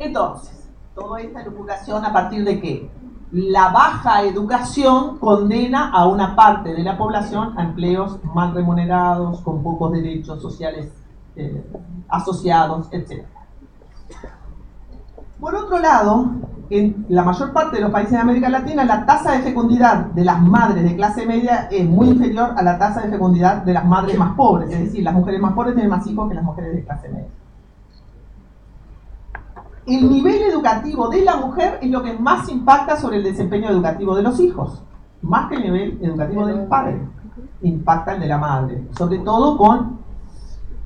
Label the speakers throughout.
Speaker 1: Entonces, toda esta elucubración a partir de que la baja educación condena a una parte de la población a empleos mal remunerados, con pocos derechos sociales asociados, etc. Por otro lado, en la mayor parte de los países de América Latina, la tasa de fecundidad de las madres de clase media es muy inferior a la tasa de fecundidad de las madres más pobres, es decir, las mujeres más pobres tienen más hijos que las mujeres de clase media. El nivel educativo de la mujer es lo que más impacta sobre el desempeño educativo de los hijos, más que el nivel educativo del padre, impacta el de la madre, sobre todo con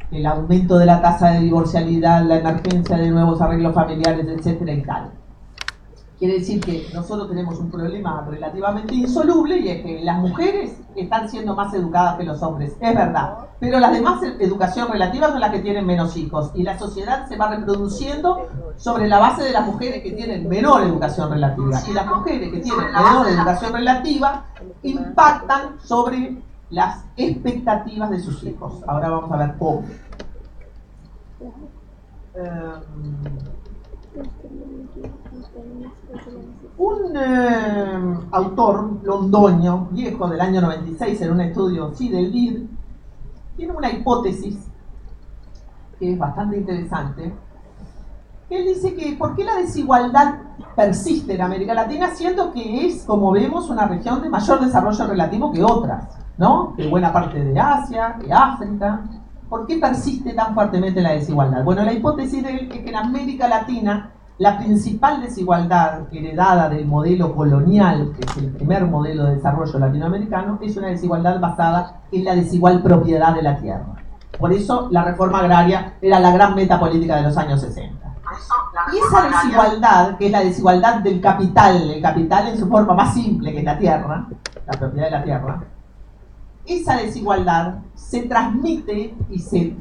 Speaker 1: el aumento de la tasa de divorcialidad, la emergencia de nuevos arreglos familiares, etcétera y tal. Quiere decir que nosotros tenemos un problema relativamente insoluble y es que las mujeres están siendo más educadas que los hombres, es verdad, pero las demás educación relativa son las que tienen menos hijos y la sociedad se va reproduciendo sobre la base de las mujeres que tienen menor educación relativa y las mujeres que tienen menor educación relativa impactan sobre las expectativas de sus hijos. Ahora vamos a ver cómo. Un autor londoño, viejo, del año 96, en un estudio del LID, tiene una hipótesis que es bastante interesante. Él dice que ¿por qué la desigualdad persiste en América Latina, siendo que es, como vemos, una región de mayor desarrollo relativo que otras, ¿no? Que buena parte de Asia, de África. ¿Por qué persiste tan fuertemente la desigualdad? Bueno, la hipótesis de él es que en América Latina la principal desigualdad heredada del modelo colonial, que es el primer modelo de desarrollo latinoamericano, es una desigualdad basada en la desigual propiedad de la tierra. Por eso la reforma agraria era la gran meta política de los años 60. Y esa desigualdad, que es la desigualdad del capital, el capital en su forma más simple, que es la tierra, la propiedad de la tierra, esa desigualdad se transmite y se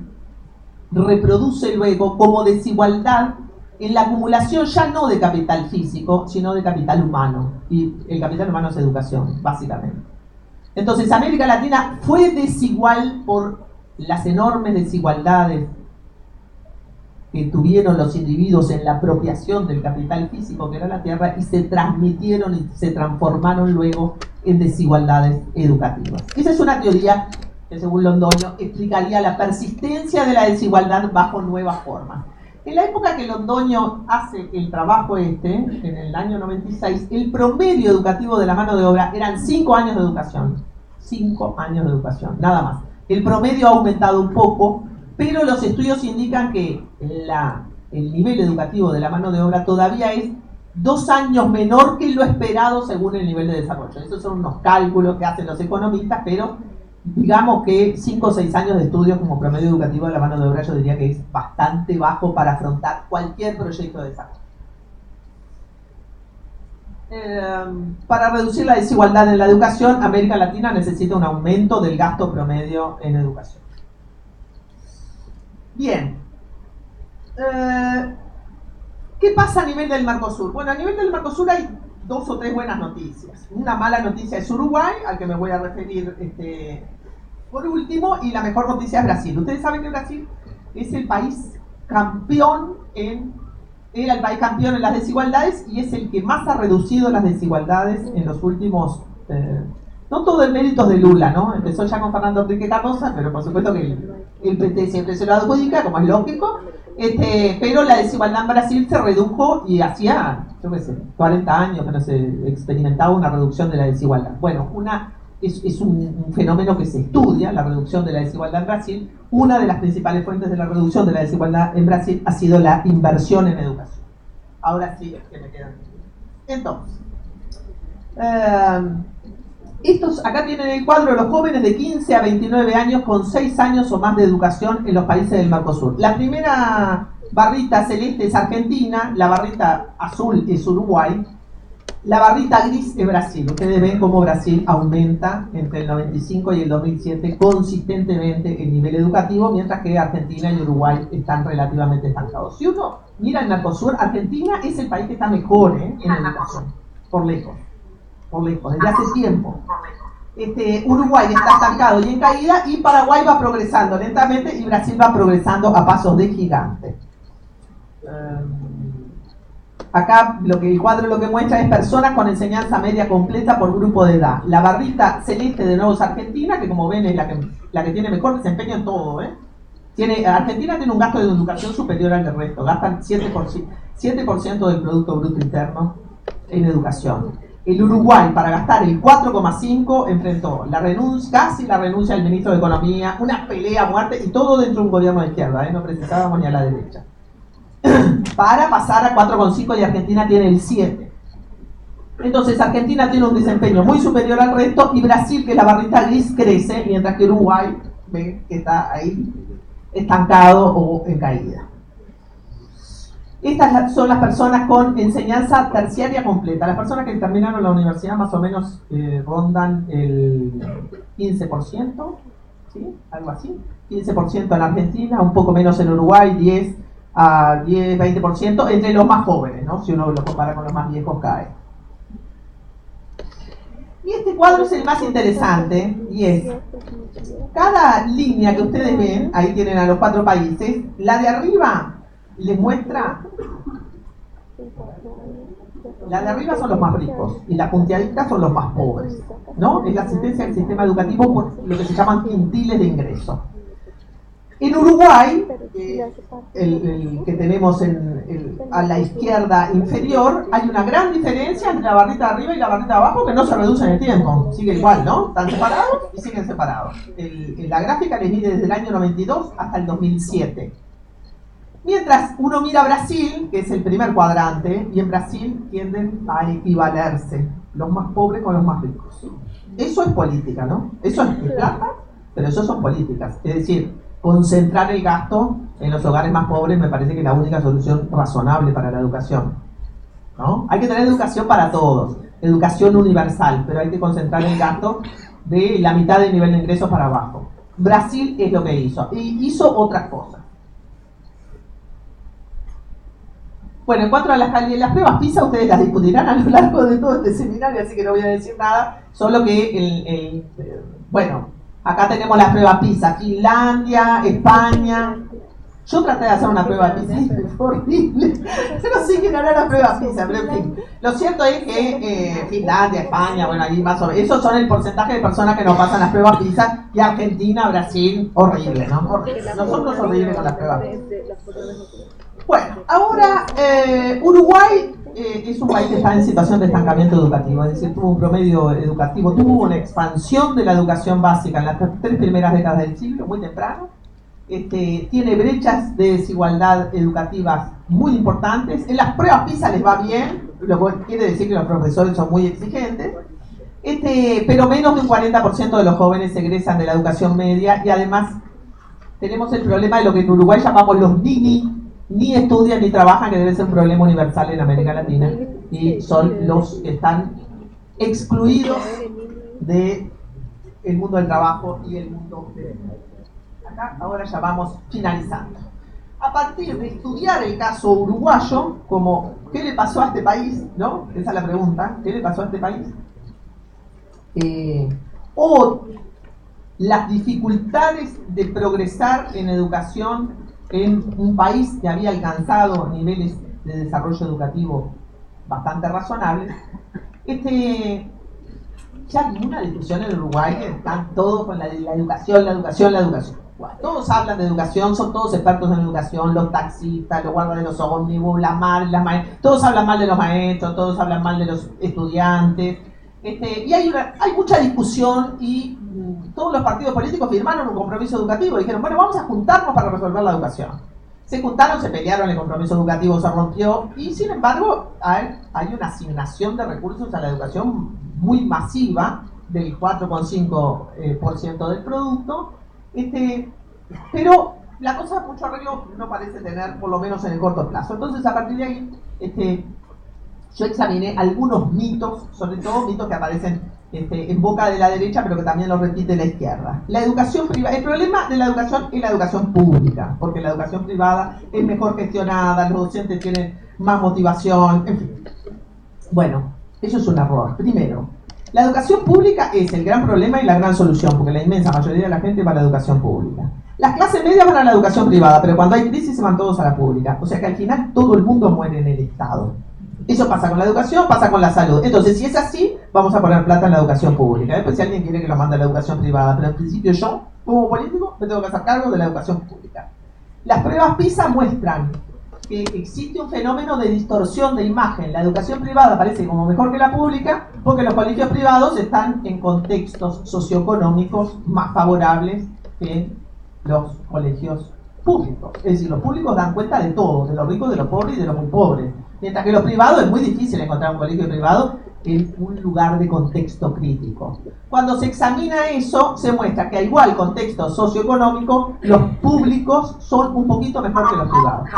Speaker 1: reproduce luego como desigualdad en la acumulación ya no de capital físico, sino de capital humano. Y el capital humano es educación, básicamente. Entonces, América Latina fue desigual por las enormes desigualdades que tuvieron los individuos en la apropiación del capital físico que era la tierra y se transmitieron y se transformaron luego en desigualdades educativas. Esa es una teoría que, según Londoño, explicaría la persistencia de la desigualdad bajo nuevas formas. En la época que Londoño hace el trabajo en el año 96, el promedio educativo de la mano de obra eran 5 años de educación. 5 años de educación, nada más. El promedio ha aumentado un poco, pero los estudios indican que el nivel educativo de la mano de obra todavía es 2 años menor que lo esperado según el nivel de desarrollo. Esos son unos cálculos que hacen los economistas, pero digamos que 5 o 6 años de estudio como promedio educativo de la mano de obra yo diría que es bastante bajo para afrontar cualquier proyecto de desarrollo. Para reducir la desigualdad en la educación, América Latina necesita un aumento del gasto promedio en educación. Bien. ¿Qué pasa a nivel del Mercosur? Bueno, a nivel del Mercosur hay 2 o 3 buenas noticias. Una mala noticia es Uruguay, al que me voy a referir por último, y la mejor noticia es Brasil. Ustedes saben que Brasil es el país campeón era el país campeón en las desigualdades y es el que más ha reducido las desigualdades en los últimos... no todo el mérito de Lula, ¿no? Empezó ya con Fernando Enrique Cardoso, pero por supuesto que el PT siempre se lo adjudica, como es lógico, pero la desigualdad en Brasil se redujo y hacía, 40 años que no se experimentaba una reducción de la desigualdad. Bueno, es un fenómeno que se estudia, la reducción de la desigualdad en Brasil. Una de las principales fuentes de la reducción de la desigualdad en Brasil ha sido la inversión en educación. Ahora sí, que me quedan. Entonces, acá tienen el cuadro de los jóvenes de 15 a 29 años con 6 años o más de educación en los países del Mercosur. La primera barrita celeste es Argentina, la barrita azul es Uruguay, la barrita gris es Brasil. Ustedes ven cómo Brasil aumenta entre el 95 y el 2007 consistentemente el nivel educativo, mientras que Argentina y Uruguay están relativamente estancados. Si uno mira el Mercosur, Argentina es el país que está mejor en educación, por lejos, desde hace tiempo. Uruguay está estancado y en caída, y Paraguay va progresando lentamente y Brasil va progresando a pasos de gigante. Acá el cuadro lo que muestra es personas con enseñanza media completa por grupo de edad. La barrita celeste de nuevo es Argentina, que como ven es la que tiene mejor desempeño en todo. Argentina tiene un gasto de educación superior al del resto, gastan 7% del Producto Bruto Interno en educación. El Uruguay, para gastar el 4,5%, enfrentó casi la renuncia del ministro de Economía, una pelea a muerte, y todo dentro de un gobierno de izquierda, no precisábamos ni a la derecha. Para pasar a 4,5% y Argentina tiene el 7%. Entonces Argentina tiene un desempeño muy superior al resto y Brasil, que es la barrita gris, crece, mientras que Uruguay, ven que está ahí estancado o en caída. Estas son las personas con enseñanza terciaria completa. Las personas que terminaron la universidad más o menos rondan el 15%, ¿sí? Algo así. 15% en Argentina, un poco menos en Uruguay, 10-20%, entre los más jóvenes, ¿no? Si uno lo compara con los más viejos, cae. Y este cuadro es el más interesante, y es cada línea que ustedes ven, ahí tienen a los 4 países, la de arriba les muestra, la de arriba son los más ricos y la punteadita son los más pobres, ¿no? Es la asistencia del sistema educativo por lo que se llaman quintiles de ingreso. En Uruguay, el que tenemos a la izquierda inferior, hay una gran diferencia entre la barrita de arriba y la barrita de abajo, que no se reduce en el tiempo, sigue igual, ¿no? Están separados y siguen separados. La gráfica les mide desde el año 92 hasta el 2007. Mientras uno mira Brasil, que es el primer cuadrante, y en Brasil tienden a equivalerse los más pobres con los más ricos. Eso es política, ¿no? Eso es plata, pero eso son políticas. Es decir, concentrar el gasto en los hogares más pobres me parece que es la única solución razonable para la educación, ¿no? Hay que tener educación para todos, educación universal, pero hay que concentrar el gasto de la mitad del nivel de ingresos para abajo. Brasil es lo que hizo, y hizo otras cosas. Bueno, en cuanto a las pruebas PISA, ustedes las discutirán a lo largo de todo este seminario, así que no voy a decir nada, solo que bueno, acá tenemos las pruebas PISA, Finlandia, España. Yo traté de hacer una prueba PISA y fue horrible. Yo no sé quién hará la prueba PISA, pero en fin. Lo cierto es que Finlandia, España, bueno, ahí más o menos, esos son el porcentaje de personas que no pasan las pruebas PISA, y Argentina, Brasil, horrible, ¿no? Nosotros horrible con las pruebas PISA. Bueno, ahora Uruguay es un país que está en situación de estancamiento educativo, es decir, tuvo un promedio educativo, tuvo una expansión de la educación básica en las 3 primeras décadas del siglo, muy temprano. Tiene brechas de desigualdad educativas muy importantes. En las pruebas PISA les va bien, lo cual quiere decir que los profesores son muy exigentes, pero menos de un 40% de los jóvenes egresan de la educación media, y además tenemos el problema de lo que en Uruguay llamamos los ni estudian ni trabajan, que debe ser un problema universal en América Latina, y son los que están excluidos del mundo del trabajo y el mundo de... Acá ahora ya vamos finalizando. A partir de estudiar el caso uruguayo, como ¿qué le pasó a este país? ¿No? Esa es la pregunta, ¿qué le pasó a este país? O las dificultades de progresar en educación en un país que había alcanzado niveles de desarrollo educativo bastante razonables. Ya hay una discusión en Uruguay que están todos con la educación. Bueno, todos hablan de educación, son todos expertos en educación, los taxistas, los guardas de los ómnibus, las maestras, todos hablan mal de los maestros, todos hablan mal de los estudiantes. Y hay mucha discusión, y todos los partidos políticos firmaron un compromiso educativo. Dijeron, bueno, vamos a juntarnos para resolver la educación. Se juntaron, se pelearon, el compromiso educativo se rompió, y sin embargo hay una asignación de recursos a la educación muy masiva, del 4,5% del producto, pero la cosa mucho arreglo no parece tener, por lo menos en el corto plazo. Entonces, a partir de ahí, yo examiné algunos mitos, sobre todo mitos que aparecen en boca de la derecha, pero que también lo repite la izquierda. La educación privada, el problema de la educación es la educación pública, porque la educación privada es mejor gestionada, los docentes tienen más motivación, en fin. Bueno, eso es un error. Primero, la educación pública es el gran problema y la gran solución, porque la inmensa mayoría de la gente va a la educación pública. Las clases medias van a la educación privada, pero cuando hay crisis se van todos a la pública. O sea que al final todo el mundo muere en el Estado. Eso pasa con la educación, pasa con la salud. Entonces, si es así, vamos a poner plata en la educación pública. Después, si alguien quiere que lo mande a la educación privada, pero en principio yo, como político, me tengo que hacer cargo de la educación pública. Las pruebas PISA muestran que existe un fenómeno de distorsión de imagen. La educación privada parece como mejor que la pública porque los colegios privados están en contextos socioeconómicos más favorables que los colegios públicos. Es decir, los públicos dan cuenta de todo, de los ricos, de los pobres y de los muy pobres. Mientras que los privados es muy difícil encontrar un colegio privado en un lugar de contexto crítico. Cuando se examina eso, se muestra que a igual contexto socioeconómico, los públicos son un poquito mejor que los privados.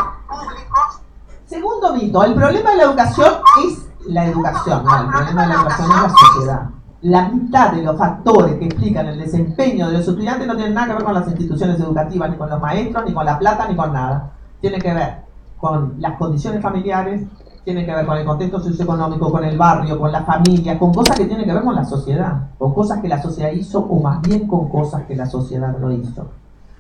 Speaker 1: Segundo mito, el problema de la educación es la educación, no, el problema de la educación es la sociedad. La mitad de los factores que explican el desempeño de los estudiantes no tienen nada que ver con las instituciones educativas, ni con los maestros, ni con la plata, ni con nada. Tiene que ver con las condiciones familiares, tiene que ver con el contexto socioeconómico, con el barrio, con la familia, con cosas que tienen que ver con la sociedad, con cosas que la sociedad hizo o más bien con cosas que la sociedad no hizo.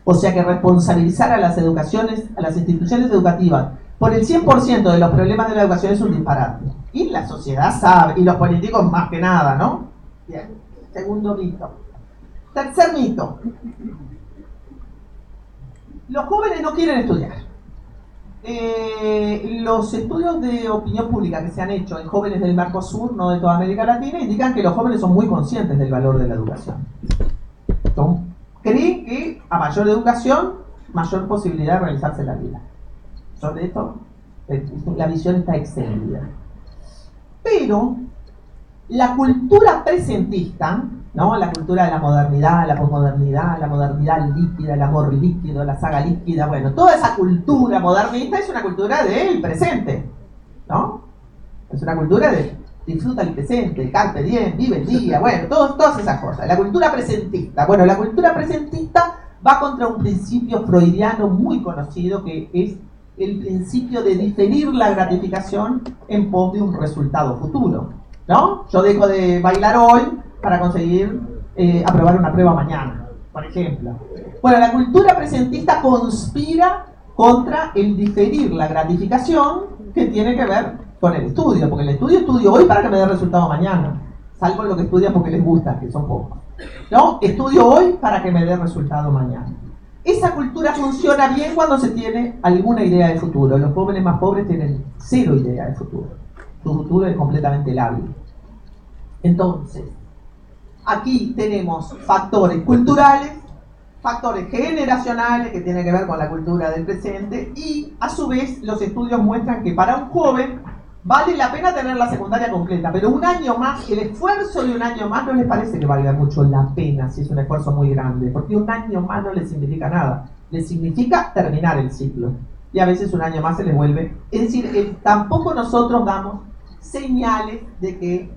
Speaker 1: O sea que responsabilizar a las educaciones, a las instituciones educativas por el 100% de los problemas de la educación es un disparate. Y la sociedad sabe, y los políticos más que nada, ¿no? Bien, segundo mito. Tercer mito. Los jóvenes no quieren estudiar. Los estudios de opinión pública que se han hecho en jóvenes del Mercosur, no de toda América Latina, indican que los jóvenes son muy conscientes del valor de la educación. Creen que a mayor educación, mayor posibilidad de realizarse en la vida. Sobre esto, la visión está extendida. Pero la cultura presentista, ¿no? La cultura de la modernidad, la posmodernidad, la modernidad líquida, el amor líquido, la saga líquida, bueno, toda esa cultura modernista es una cultura del presente, ¿no? Es una cultura de disfruta el presente, carpe diem, vive el día, bueno, todas esas cosas. La cultura presentista, bueno, la cultura presentista va contra un principio freudiano muy conocido que es el principio de diferir la gratificación en pos de un resultado futuro, ¿no? Yo dejo de bailar hoy para conseguir aprobar una prueba mañana, por ejemplo. Bueno, la cultura presentista conspira contra el diferir la gratificación que tiene que ver con el estudio, porque el estudio hoy para que me dé resultado mañana, salvo lo que estudian porque les gusta, que son pocos, ¿no? Estudio hoy para que me dé resultado mañana. Esa cultura funciona bien cuando se tiene alguna idea de futuro. Los jóvenes más pobres tienen cero idea de futuro. Su futuro es completamente lábil. Entonces, aquí tenemos factores culturales, factores generacionales que tienen que ver con la cultura del presente y, a su vez, los estudios muestran que para un joven vale la pena tener la secundaria completa, pero un año más, el esfuerzo de un año más no les parece que valga mucho la pena si es un esfuerzo muy grande, porque un año más no les significa nada, les significa terminar el ciclo. Y a veces un año más se les vuelve. Es decir, tampoco nosotros damos señales de que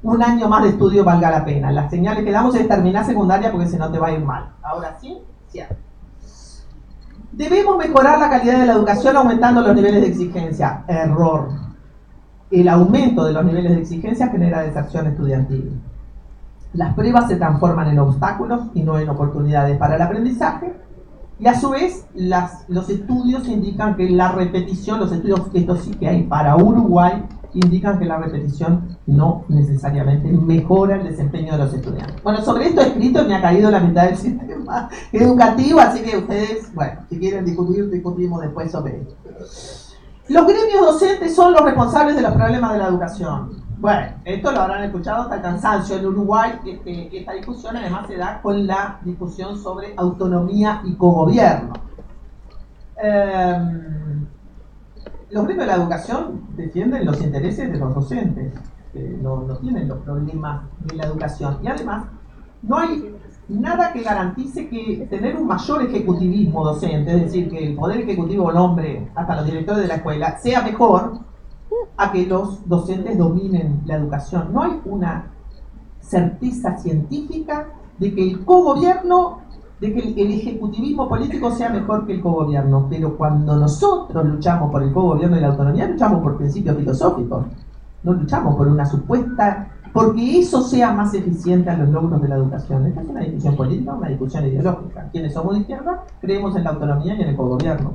Speaker 1: un año más de estudio valga la pena. Las señales que damos es terminar secundaria porque si no te va a ir mal. Ahora sí, cierto. Debemos mejorar la calidad de la educación aumentando los niveles de exigencia. Error. El aumento de los niveles de exigencia genera deserción estudiantil. Las pruebas se transforman en obstáculos y no en oportunidades para el aprendizaje. Y a su vez, los estudios indican que la repetición, los estudios estos sí que hay para Uruguay, indican que la repetición no necesariamente mejora el desempeño de los estudiantes. Bueno, sobre esto escrito me ha caído la mitad del sistema educativo, así que ustedes, bueno, si quieren discutir, discutimos después sobre esto. Los gremios docentes son los responsables de los problemas de la educación. Bueno, esto lo habrán escuchado hasta el cansancio. En Uruguay esta discusión además se da con la discusión sobre autonomía y cogobierno. Los gremios de la educación defienden los intereses de los docentes, no tienen los problemas de la educación. Y además, no hay nada que garantice que tener un mayor ejecutivismo docente, es decir, que el poder ejecutivo nombre hasta los directores de la escuela, sea mejor a que los docentes dominen la educación. No hay una certeza científica de que el cogobierno, de que el ejecutivismo político sea mejor que el cogobierno, pero cuando nosotros luchamos por el cogobierno y la autonomía, luchamos por principios filosóficos, no luchamos por una supuesta, porque eso sea más eficiente a los logros de la educación. Esta es una discusión política, una discusión ideológica. Quienes somos de izquierda creemos en la autonomía y en el cogobierno,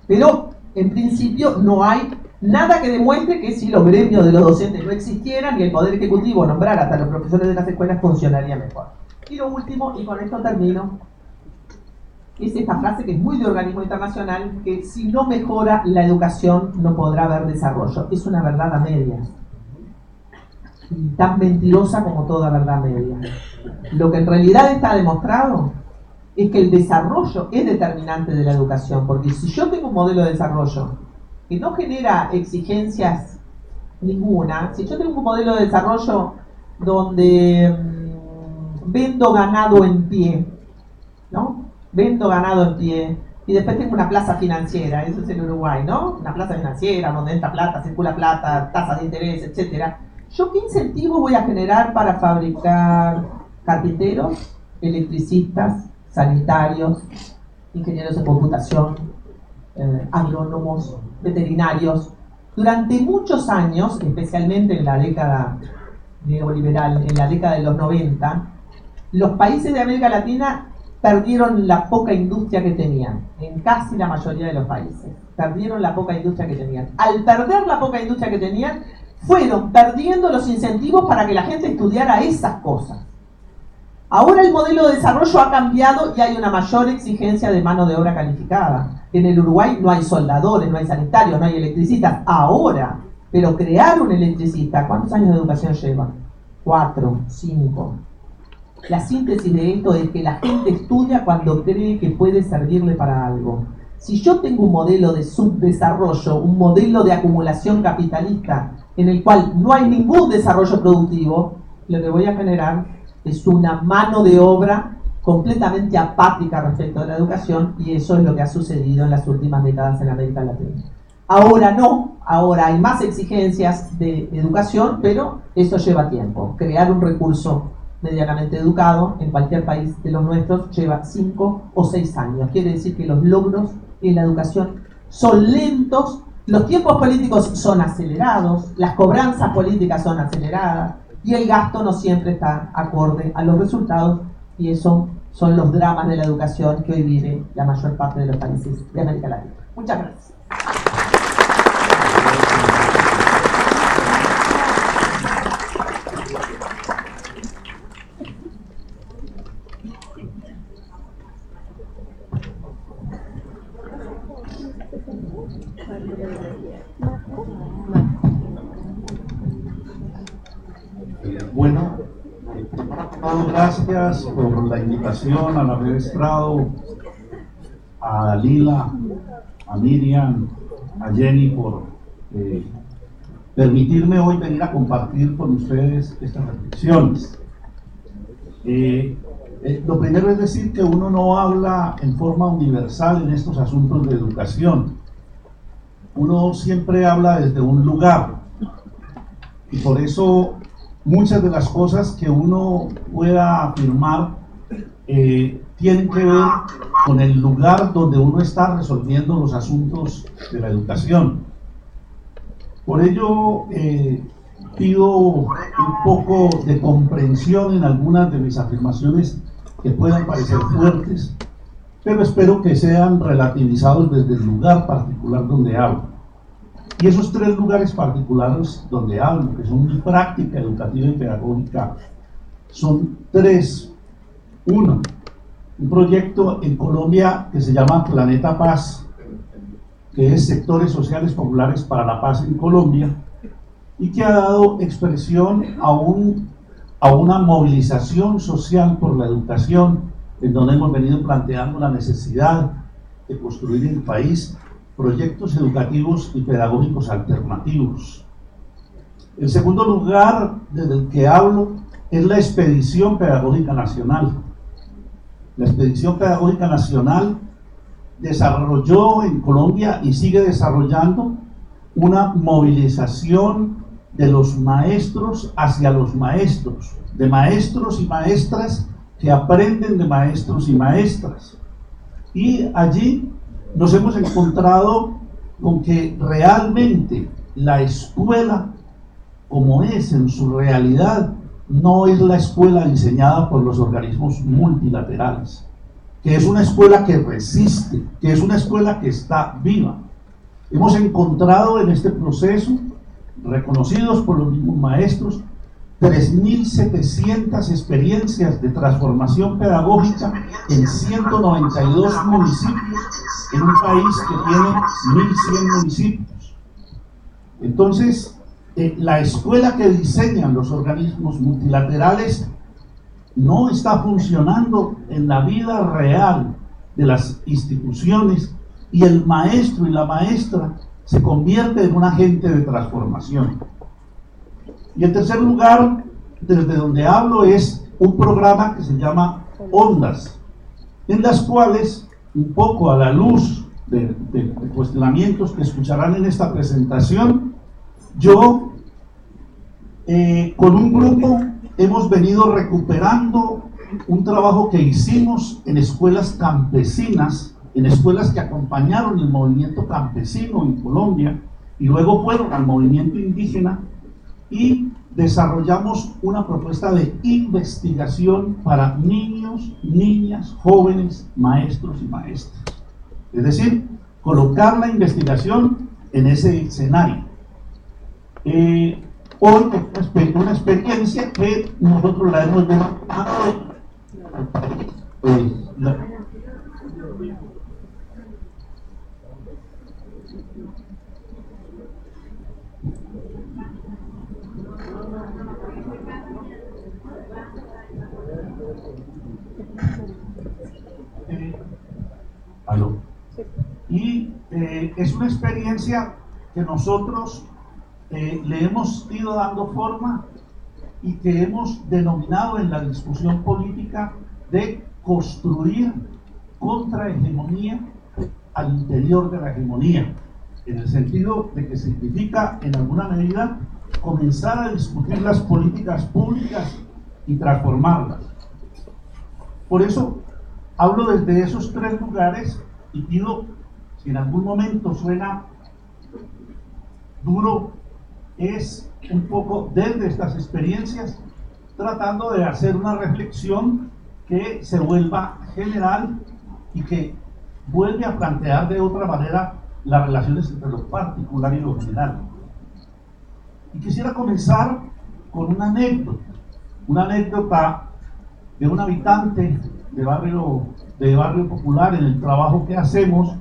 Speaker 1: pero en principio no hay Nada que demuestre que si los gremios de los docentes no existieran y el Poder Ejecutivo nombrara hasta los profesores de las escuelas, funcionaría mejor. Y lo último, y con esto termino, es esta frase que es muy de organismo internacional, que si no mejora la educación no podrá haber desarrollo. Es una verdad a medias. Y tan mentirosa como toda verdad media. Lo que en realidad está demostrado es que el desarrollo es determinante de la educación, porque si yo tengo un modelo de desarrollo que no genera exigencias ninguna, si yo tengo un modelo de desarrollo donde vendo ganado en pie, ¿no? Vendo ganado en pie, y después tengo una plaza financiera, eso es el Uruguay, ¿no? Una plaza financiera donde entra plata, circula plata, tasas de interés, etcétera. ¿Yo qué incentivo voy a generar para fabricar carpinteros, electricistas, sanitarios, ingenieros de computación, agrónomos, veterinarios? Durante muchos años, especialmente en la década neoliberal, en la década de los 90, los países de América Latina perdieron la poca industria que tenían, en casi la mayoría de los países. Perdieron la poca industria que tenían. Al perder la poca industria que tenían, fueron perdiendo los incentivos para que la gente estudiara esas cosas. Ahora el modelo de desarrollo ha cambiado y hay una mayor exigencia de mano de obra calificada. En el Uruguay no hay soldadores, no hay sanitarios, no hay electricistas. Ahora, pero crear un electricista, ¿cuántos años de educación lleva? 4, 5. La síntesis de esto es que la gente estudia cuando cree que puede servirle para algo. Si yo tengo un modelo de subdesarrollo, un modelo de acumulación capitalista en el cual no hay ningún desarrollo productivo, lo que voy a generar es una mano de obra completamente apática respecto a la educación, y eso es lo que ha sucedido en las últimas décadas en América Latina. Ahora no, ahora hay más exigencias de educación, pero eso lleva tiempo. Crear un recurso medianamente educado en cualquier país de los nuestros lleva 5 o 6 años. Quiere decir que los logros en la educación son lentos, los tiempos políticos son acelerados, las cobranzas políticas son aceleradas y el gasto no siempre está acorde a los resultados, y eso son los dramas de la educación que hoy vive la mayor parte de los países de América Latina. Muchas gracias.
Speaker 2: Bueno, gracias por la invitación a la Red Estrado, a Lila, a Miriam, a Jenny por permitirme hoy venir a compartir con ustedes estas reflexiones. Lo primero es decir que uno no habla en forma universal en estos asuntos de educación. Uno siempre habla desde un lugar, y por eso muchas de las cosas que uno pueda afirmar tienen que ver con el lugar donde uno está resolviendo los asuntos de la educación. Por ello pido un poco de comprensión en algunas de mis afirmaciones que puedan parecer fuertes, pero espero que sean relativizados desde el lugar particular donde hablo. Y esos 3 lugares particulares donde hablo, que son mi práctica educativa y pedagógica, son 3. 1, un proyecto en Colombia que se llama Planeta Paz, que es Sectores Sociales Populares para la Paz en Colombia, y que ha dado expresión a una movilización social por la educación, en donde hemos venido planteando la necesidad de construir en el país proyectos educativos y pedagógicos alternativos. El segundo lugar desde el que hablo es la Expedición Pedagógica Nacional. La Expedición Pedagógica Nacional desarrolló en Colombia y sigue desarrollando una movilización de los maestros hacia los maestros, de maestros y maestras que aprenden de maestros y maestras. Y allí nos hemos encontrado con que realmente la escuela, como es en su realidad, no es la escuela diseñada por los organismos multilaterales, que es una escuela que resiste, que es una escuela que está viva. Hemos encontrado en este proceso, reconocidos por los mismos maestros, 3.700 experiencias de transformación pedagógica en 192 municipios, en un país que tiene 1.100 municipios. Entonces, la escuela que diseñan los organismos multilaterales no está funcionando en la vida real de las instituciones, y el maestro y la maestra se convierte en un agente de transformación. Y en tercer lugar, desde donde hablo, es un programa que se llama Ondas, en las cuales, un poco a la luz de cuestionamientos que escucharán en esta presentación, yo con un grupo hemos venido recuperando un trabajo que hicimos en escuelas campesinas, en escuelas que acompañaron el movimiento campesino en Colombia y luego fueron al movimiento indígena, y desarrollamos una propuesta de investigación para niños, niñas, jóvenes, maestros y maestras. Es decir, colocar la investigación en ese escenario. Hoy una experiencia que nosotros la hemos denominado y es una experiencia que nosotros le hemos ido dando forma y que hemos denominado en la discusión política de construir contrahegemonía al interior de la hegemonía, en el sentido de que significa, en alguna medida, comenzar a discutir las políticas públicas y transformarlas. Por eso hablo desde esos tres lugares y pido, si en algún momento suena duro, es un poco desde estas experiencias, tratando de hacer una reflexión que se vuelva general y que vuelve a plantear de otra manera las relaciones entre lo particular y lo general. Y quisiera comenzar con una anécdota de un habitante de barrio popular en el trabajo que hacemos.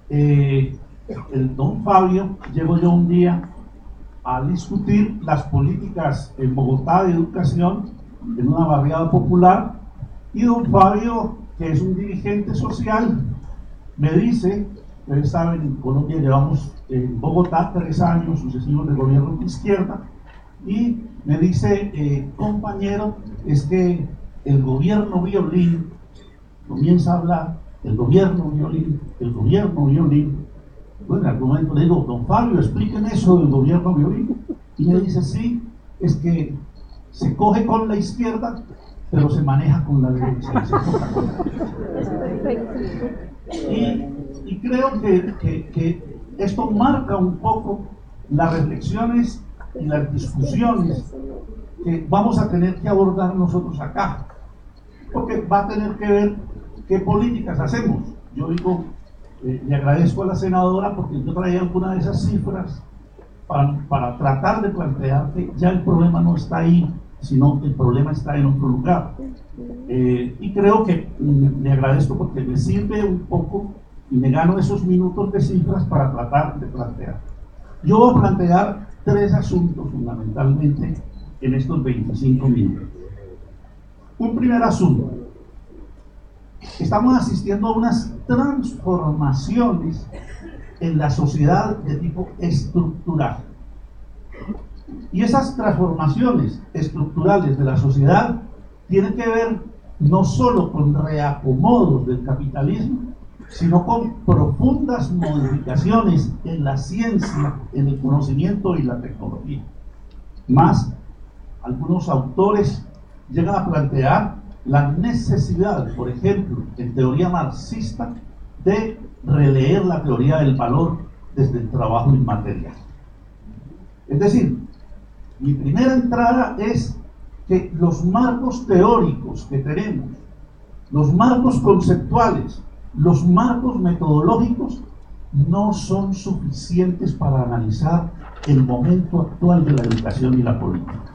Speaker 2: El don Fabio, llego yo un día a discutir las políticas en Bogotá de educación en una barriada popular, y don Fabio, que es un dirigente social, me dice, ustedes saben, en Colombia llevamos en Bogotá 3 años sucesivos de gobierno de izquierda, y me dice, compañero, es que el gobierno violín, comienza a hablar, el gobierno violín. Bueno, en algún momento le digo, don Fabio, expliquen eso del gobierno violín. Y me dice, sí, es que se coge con la izquierda, pero se maneja con la derecha. Y creo que esto marca un poco las reflexiones y las discusiones que vamos a tener que abordar nosotros acá, porque va a tener que ver qué políticas hacemos. Yo digo, le agradezco a la senadora porque yo traía alguna de esas cifras para tratar de plantear que ya el problema no está ahí, sino el problema está en otro lugar. Y creo que le agradezco porque me sirve un poco y me gano esos minutos de cifras para tratar de plantear. Yo voy a plantear 3 asuntos fundamentalmente en estos 25 minutos. Un primer asunto. Estamos asistiendo a unas transformaciones en la sociedad de tipo estructural. Y esas transformaciones estructurales de la sociedad tienen que ver no solo con reacomodos del capitalismo, sino con profundas modificaciones en la ciencia, en el conocimiento y la tecnología. Más, algunos autores llegan a plantear la necesidad, por ejemplo, en teoría marxista, de releer la teoría del valor desde el trabajo inmaterial. Es decir, mi primera entrada es que los marcos teóricos que tenemos, los marcos conceptuales, los marcos metodológicos, no son suficientes para analizar el momento actual de la educación y la política.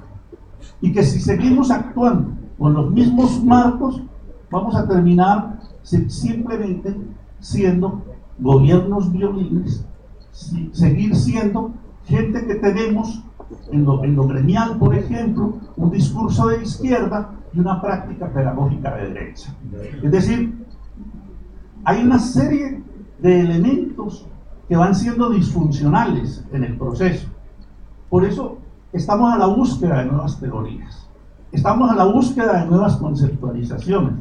Speaker 2: Y que si seguimos actuando con los mismos marcos, vamos a terminar simplemente siendo gobiernos violines, seguir siendo gente que tenemos en lo gremial, por ejemplo, un discurso de izquierda y una práctica pedagógica de derecha. Es decir, hay una serie de elementos que van siendo disfuncionales en el proceso. Por eso estamos a la búsqueda de nuevas teorías, estamos a la búsqueda de nuevas conceptualizaciones,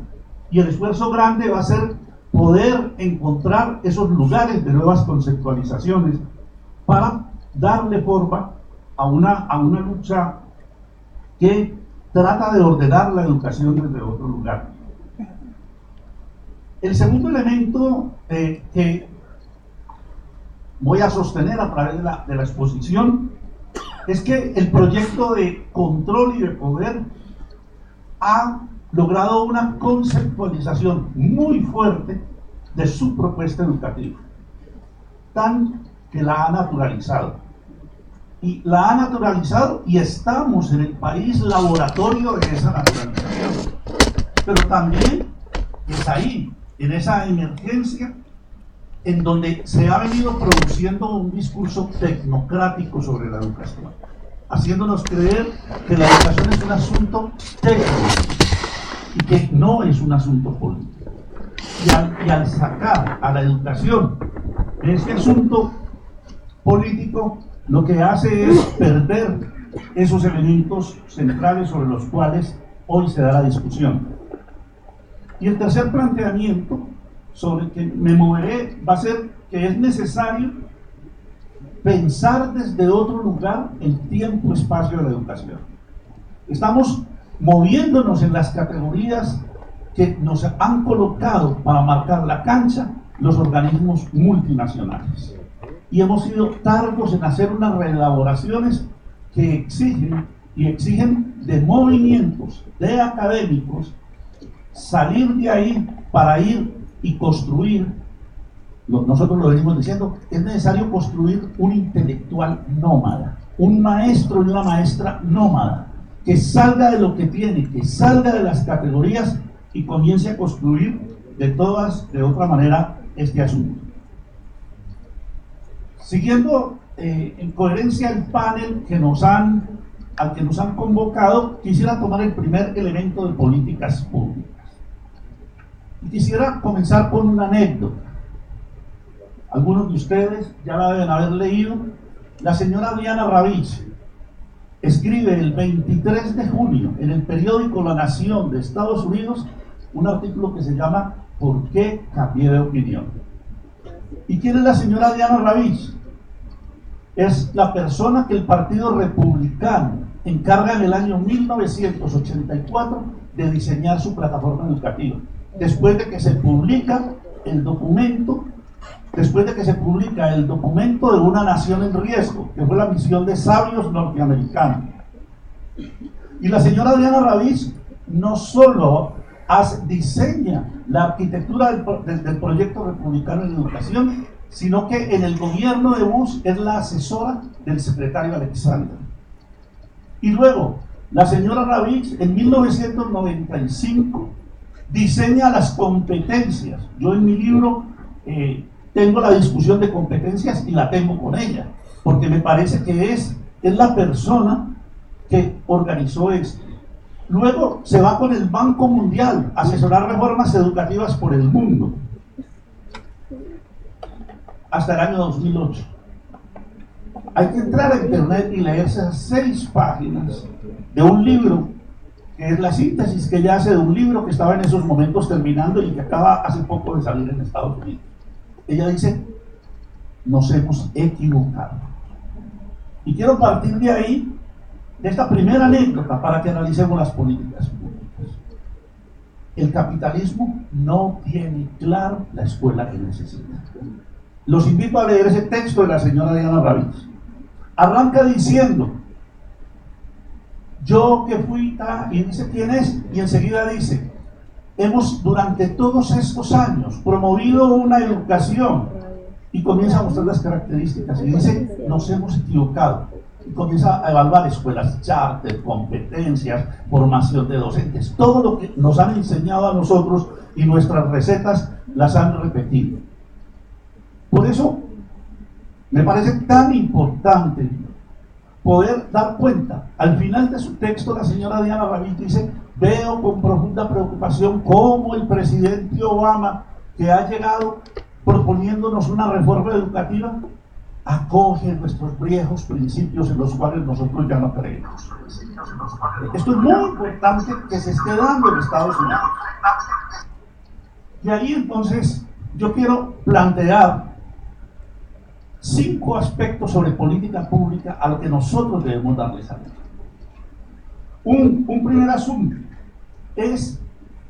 Speaker 2: y el esfuerzo grande va a ser poder encontrar esos lugares de nuevas conceptualizaciones para darle forma a una lucha que trata de ordenar la educación desde otro lugar. El segundo elemento que voy a sostener a través de la exposición es que el proyecto de control y de poder ha logrado una conceptualización muy fuerte de su propuesta educativa, tan que la ha naturalizado. Y la ha naturalizado y estamos en el país laboratorio de esa naturalización. Pero también es ahí, en esa emergencia, en donde se ha venido produciendo un discurso tecnocrático sobre la educación, haciéndonos creer que la educación es un asunto técnico y que no es un asunto político. Y al sacar a la educación de este asunto político, lo que hace es perder esos elementos centrales sobre los cuales hoy se da la discusión. Y el tercer planteamiento sobre el que me moveré va a ser que es necesario pensar desde otro lugar el tiempo-espacio de la educación. Estamos moviéndonos en las categorías que nos han colocado para marcar la cancha los organismos multinacionales. Y hemos sido tardos en hacer unas reelaboraciones que exigen de movimientos, de académicos, salir de ahí para ir y construir. Nosotros lo venimos diciendo, es necesario construir un intelectual nómada, un maestro y una maestra nómada, que salga de lo que tiene, que salga de las categorías y comience a construir de otra manera este asunto. Siguiendo en coherencia el panel al que nos han convocado, quisiera tomar el primer elemento de políticas públicas. Y quisiera comenzar con una anécdota. Algunos de ustedes ya la deben haber leído. La señora Diana Ravitch escribe el 23 de junio en el periódico La Nación de Estados Unidos un artículo que se llama ¿Por qué cambié de opinión? ¿Y quién es la señora Diana Ravitch? Es la persona que el Partido Republicano encarga en el año 1984 de diseñar su plataforma educativa. Después de que se publica el documento de una nación en riesgo, que fue la misión de sabios norteamericanos. Y la señora Diana Ravitch no solo diseña la arquitectura del proyecto republicano en educación, sino que en el gobierno de Bush es la asesora del secretario Alexander. Y luego, la señora Ravitch en 1995 diseña las competencias. Yo en mi libro tengo la discusión de competencias y la tengo con ella, porque me parece que es la persona que organizó esto. Luego se va con el Banco Mundial a asesorar reformas educativas por el mundo, hasta el año 2008. Hay que entrar a internet y leer esas 6 páginas de un libro, que es la síntesis que ella hace de un libro que estaba en esos momentos terminando y que acaba hace poco de salir en Estados Unidos. Ella dice, nos hemos equivocado. Y quiero partir de ahí, de esta primera anécdota, para que analicemos las políticas públicas. El capitalismo no tiene claro la escuela que necesita. Los invito a leer ese texto de la señora Diana Ravitch. Arranca diciendo, yo que fui, y dice quién es, y enseguida dice, hemos durante todos estos años promovido una educación y comienza a mostrar las características y dice, nos hemos equivocado. Y comienza a evaluar escuelas charter, competencias, formación de docentes, todo lo que nos han enseñado a nosotros y nuestras recetas las han repetido. Por eso me parece tan importante poder dar cuenta. Al final de su texto, la señora Diana Rabill dice, veo con profunda preocupación cómo el presidente Obama, que ha llegado proponiéndonos una reforma educativa, acoge nuestros viejos principios en los cuales nosotros ya no creemos. Esto es muy importante que se esté dando en Estados Unidos. Y ahí entonces yo quiero plantear 5 aspectos sobre política pública a lo que nosotros debemos darle salida. Un primer asunto es,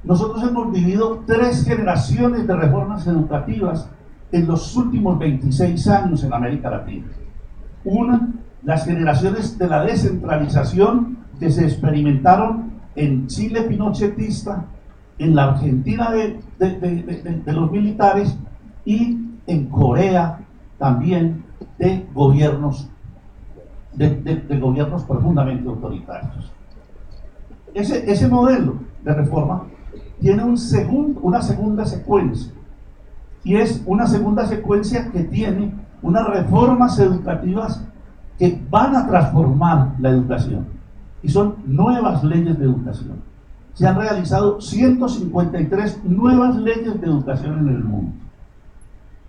Speaker 2: nosotros hemos vivido 3 generaciones de reformas educativas en los últimos 26 años en América Latina. Una, las generaciones de la descentralización que se experimentaron en Chile pinochetista, en la Argentina de los militares y en Corea también de gobiernos profundamente autoritarios. Ese modelo de reforma tiene una segunda secuencia, y es una segunda secuencia que tiene unas reformas educativas que van a transformar la educación, y son nuevas leyes de educación. Se han realizado 153 nuevas leyes de educación en el mundo,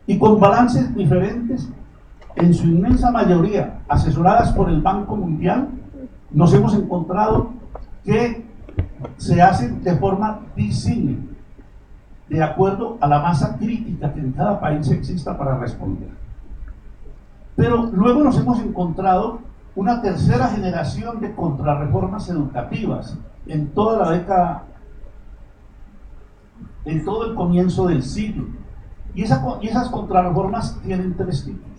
Speaker 2: y con balances diferentes, en su inmensa mayoría asesoradas por el Banco Mundial. Nos hemos encontrado que se hacen de forma disímil, de acuerdo a la masa crítica que en cada país exista para responder. Pero luego nos hemos encontrado una tercera generación de contrarreformas educativas en toda la década, en todo el comienzo del siglo. Y esas contrarreformas tienen 3 tipos.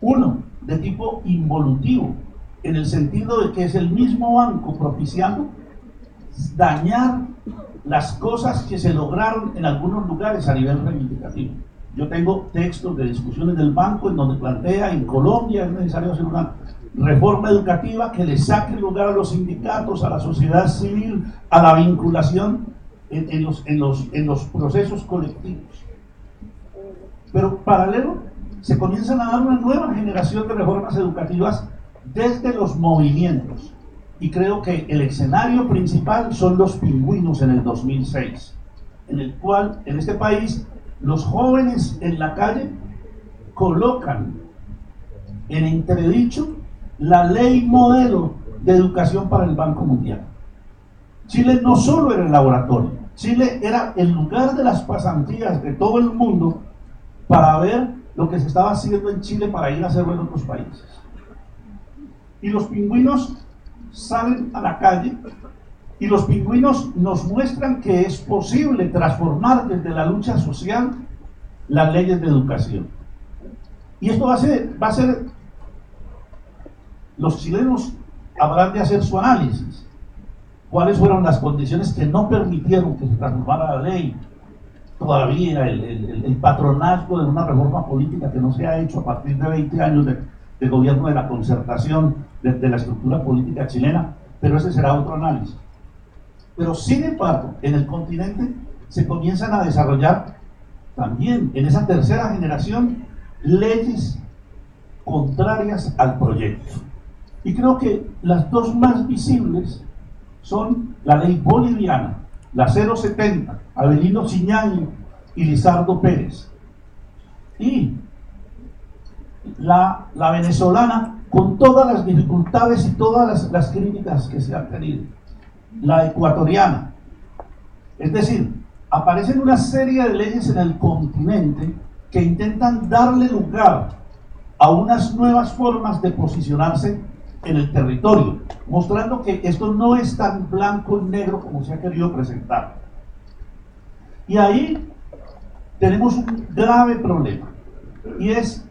Speaker 2: Uno, de tipo involutivo, en el sentido de que es el mismo banco propiciando dañar las cosas que se lograron en algunos lugares a nivel reivindicativo. Yo tengo textos de discusiones del banco en donde plantea, en Colombia es necesario hacer una reforma educativa que le saque lugar a los sindicatos, a la sociedad civil, a la vinculación en los procesos colectivos. Pero paralelo, se comienzan a dar una nueva generación de reformas educativas desde los movimientos. Y creo que el escenario principal son los pingüinos en el 2006, en el cual, en este país, los jóvenes en la calle colocan en entredicho la ley modelo de educación para el Banco Mundial. Chile no solo era el laboratorio, Chile era el lugar de las pasantías de todo el mundo para ver lo que se estaba haciendo en Chile para ir a hacerlo en otros países. Y los pingüinos salen a la calle y los pingüinos nos muestran que es posible transformar desde la lucha social las leyes de educación. Y esto va a ser, los chilenos habrán de hacer su análisis. ¿Cuáles fueron las condiciones que no permitieron que se transformara la ley? Todavía el patronazgo de una reforma política que no se ha hecho a partir de 20 años de gobierno de la concertación de la estructura política chilena, pero ese será otro análisis. Pero sin embargo, en el continente se comienzan a desarrollar también en esa tercera generación leyes contrarias al proyecto. Y creo que las 2 más visibles son la ley boliviana, la 070, Avelino Chiñani y Lizardo Pérez, y la venezolana, con todas las dificultades y todas las críticas que se han tenido, la ecuatoriana. Es decir, aparecen una serie de leyes en el continente que intentan darle lugar a unas nuevas formas de posicionarse en el territorio, mostrando que esto no es tan blanco y negro como se ha querido presentar. Y ahí tenemos un grave problema, y es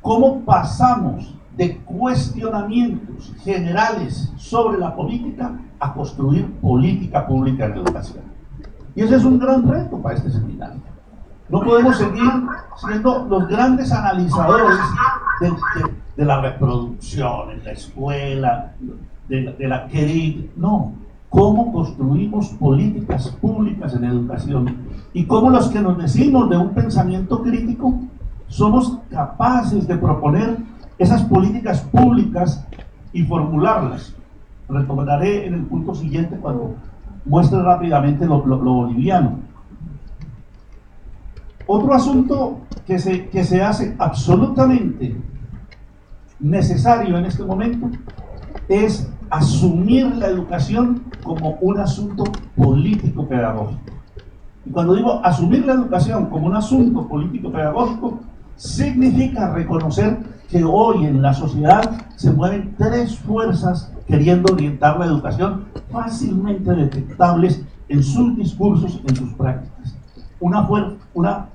Speaker 2: cómo pasamos de cuestionamientos generales sobre la política a construir política pública en educación. Y ese es un gran reto para este seminario. No podemos seguir siendo los grandes analizadores de la reproducción en la escuela, de la querida. No. ¿Cómo construimos políticas públicas en educación? Y cómo los que nos decimos de un pensamiento crítico somos capaces de proponer esas políticas públicas y formularlas. Retomaré en el punto siguiente cuando muestre rápidamente lo boliviano. Otro asunto que se hace absolutamente necesario en este momento es asumir la educación como un asunto político-pedagógico. Y cuando digo asumir la educación como un asunto político-pedagógico, significa reconocer que hoy en la sociedad se mueven tres fuerzas queriendo orientar la educación fácilmente detectables en sus discursos, en sus prácticas. Una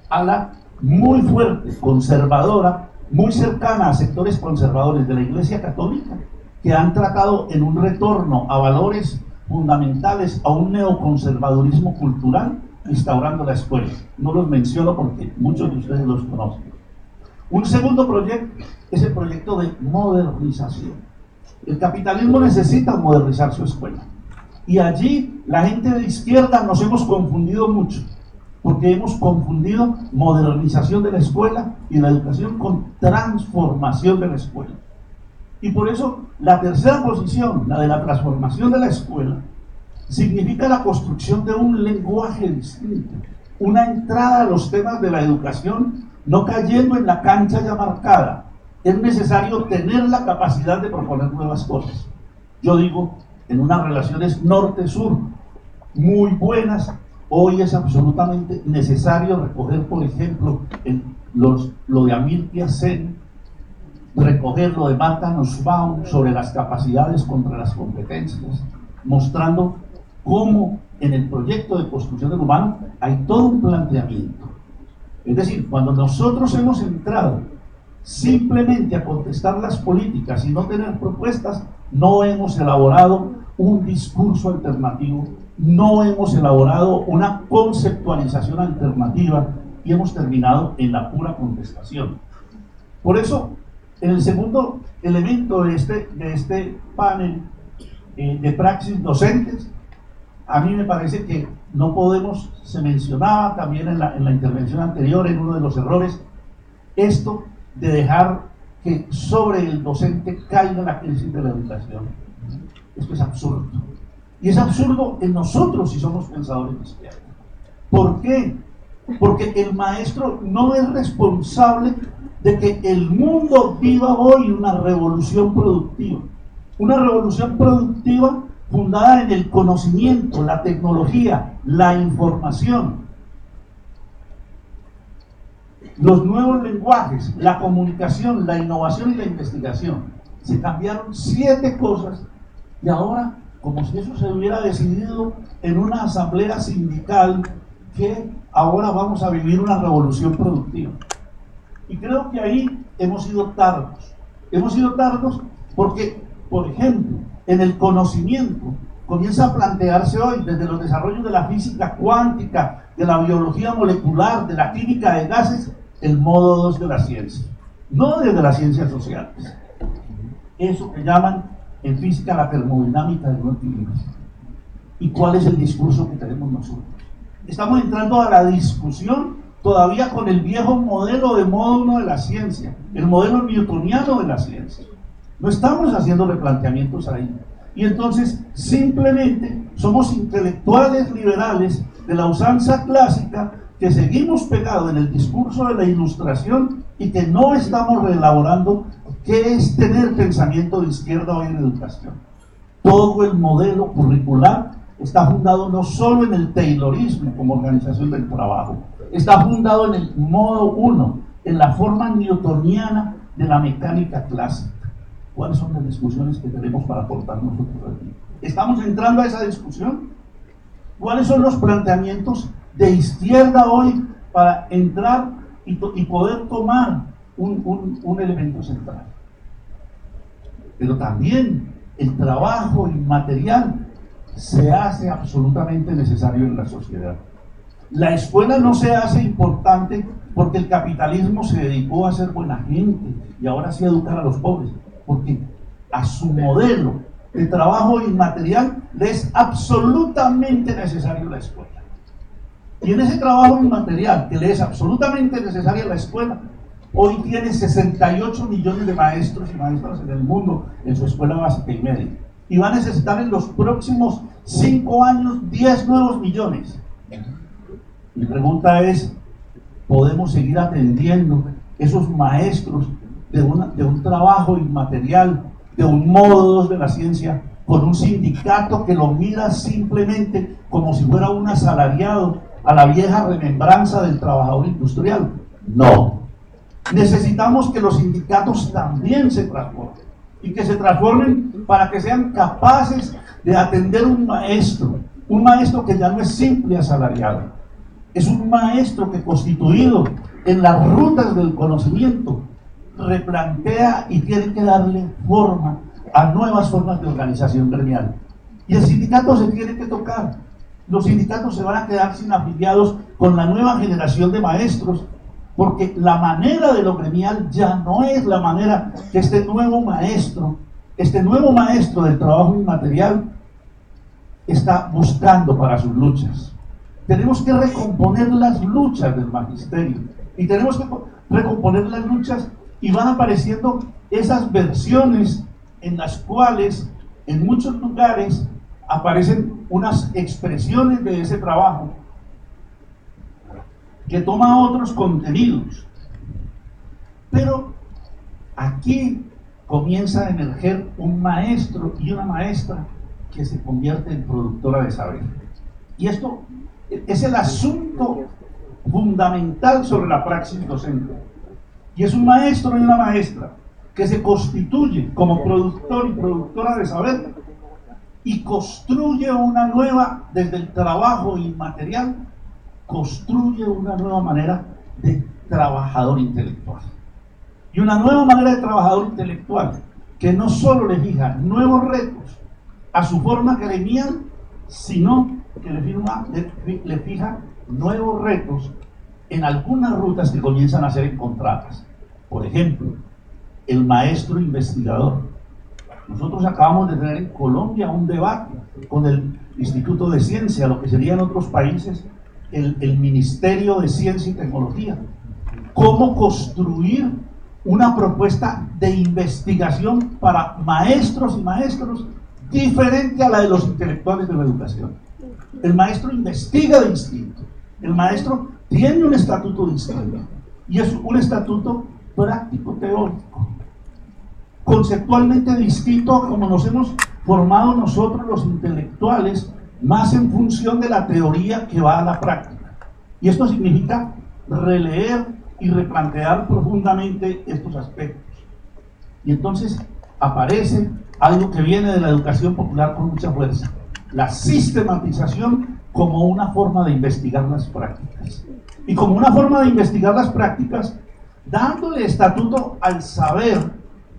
Speaker 2: ala muy fuerte, conservadora, muy cercana a sectores conservadores de la Iglesia Católica, que han tratado en un retorno a valores fundamentales, a un neoconservadurismo cultural, instaurando la escuela. No los menciono porque muchos de ustedes los conocen. Un segundo proyecto es el proyecto de modernización. El capitalismo necesita modernizar su escuela. Y allí la gente de izquierda nos hemos confundido mucho, porque hemos confundido modernización de la escuela y la educación con transformación de la escuela. Y por eso la tercera posición, la de la transformación de la escuela, significa la construcción de un lenguaje distinto, una entrada a los temas de la educación, no cayendo en la cancha ya marcada. Es necesario tener la capacidad de proponer nuevas cosas. Yo digo, en unas relaciones norte-sur muy buenas, hoy es absolutamente necesario recoger, por ejemplo, lo de Amirtya Sen, recoger lo de Martha Nussbaum sobre las capacidades contra las competencias, mostrando cómo en el proyecto de construcción del humano hay todo un planteamiento. Es decir, cuando nosotros hemos entrado simplemente a contestar las políticas y no tener propuestas, no hemos elaborado un discurso alternativo, no hemos elaborado una conceptualización alternativa y hemos terminado en la pura contestación. Por eso, en el segundo elemento de este panel de praxis docentes, a mí me parece que no podemos, se mencionaba también en la intervención anterior, en uno de los errores, esto de dejar que sobre el docente caiga la crisis de la educación. Esto es absurdo. Y es absurdo en nosotros si somos pensadores de izquierda. ¿Por qué? Porque el maestro no es responsable de que el mundo viva hoy una revolución productiva. Una revolución productiva fundada en el conocimiento, la tecnología, la información, los nuevos lenguajes, la comunicación, la innovación y la investigación. Se cambiaron 7 cosas y ahora, como si eso se hubiera decidido en una asamblea sindical, que ahora vamos a vivir una revolución productiva. Y creo que ahí hemos sido tardos. Hemos sido tardos porque, por ejemplo, en el conocimiento comienza a plantearse hoy, desde los desarrollos de la física cuántica, de la biología molecular, de la química de gases, el modo 2 de la ciencia, no desde las ciencias sociales. Eso que llaman en física la termodinámica de no equilibrios. ¿Y cuál es el discurso que tenemos nosotros? Estamos entrando a la discusión todavía con el viejo modelo de modo 1 de la ciencia, el modelo newtoniano de la ciencia. No estamos haciendo replanteamientos ahí. Y entonces simplemente somos intelectuales liberales de la usanza clásica que seguimos pegados en el discurso de la ilustración y que no estamos reelaborando qué es tener pensamiento de izquierda hoy en educación. Todo el modelo curricular está fundado no solo en el taylorismo como organización del trabajo, está fundado en el modo 1, en la forma newtoniana de la mecánica clásica. ¿Cuáles son las discusiones que tenemos para aportar nosotros aquí? ¿Estamos entrando a esa discusión? ¿Cuáles son los planteamientos de izquierda hoy para entrar y poder tomar un elemento central? Pero también el trabajo inmaterial se hace absolutamente necesario en la sociedad. La escuela no se hace importante porque el capitalismo se dedicó a ser buena gente y ahora sí a educar a los pobres, porque a su modelo de trabajo inmaterial le es absolutamente necesario la escuela. Y en ese trabajo inmaterial que le es absolutamente necesaria la escuela, hoy tiene 68 millones de maestros y maestras en el mundo en su escuela básica y media. Y va a necesitar en los próximos 5 años 10 nuevos millones. Mi pregunta es, ¿podemos seguir atendiendo esos maestros de un trabajo inmaterial, de un modo 2 de la ciencia, con un sindicato que lo mira simplemente como si fuera un asalariado a la vieja remembranza del trabajador industrial? No. Necesitamos que los sindicatos también se transformen, y que se transformen para que sean capaces de atender un maestro que ya no es simple asalariado, es un maestro que, constituido en las rutas del conocimiento, replantea y tiene que darle forma a nuevas formas de organización gremial. Y el sindicato se tiene que tocar. Los sindicatos se van a quedar sin afiliados con la nueva generación de maestros, porque la manera de lo gremial ya no es la manera que este nuevo maestro del trabajo inmaterial está buscando para sus luchas. Tenemos que recomponer las luchas del magisterio, y tenemos que recomponer las luchas, y van apareciendo esas versiones en las cuales en muchos lugares aparecen unas expresiones de ese trabajo que toma otros contenidos. Pero aquí comienza a emerger un maestro y una maestra que se convierte en productora de saber. Y esto es el asunto fundamental sobre la praxis docente. Y es un maestro y una maestra que se constituye como productor y productora de saber, y construye una nueva, desde el trabajo inmaterial, construye una nueva manera de trabajador intelectual. Y una nueva manera de trabajador intelectual que no solo le fija nuevos retos a su forma gremial, sino que le fija nuevos retos en algunas rutas que comienzan a ser encontradas. Por ejemplo, el maestro investigador. Nosotros acabamos de tener en Colombia un debate con el Instituto de Ciencia, lo que sería en otros países el Ministerio de Ciencia y Tecnología. ¿Cómo construir una propuesta de investigación para maestros y maestros diferente a la de los intelectuales de la educación? El maestro investiga distinto, el maestro tiene un estatuto distinto, y es un estatuto práctico teórico, conceptualmente distinto a como nos hemos formado nosotros los intelectuales, más en función de la teoría que va a la práctica. Y esto significa releer y replantear profundamente estos aspectos. Y entonces aparece algo que viene de la educación popular con mucha fuerza: la sistematización como una forma de investigar las prácticas. Y como una forma de investigar las prácticas, dándole estatuto al saber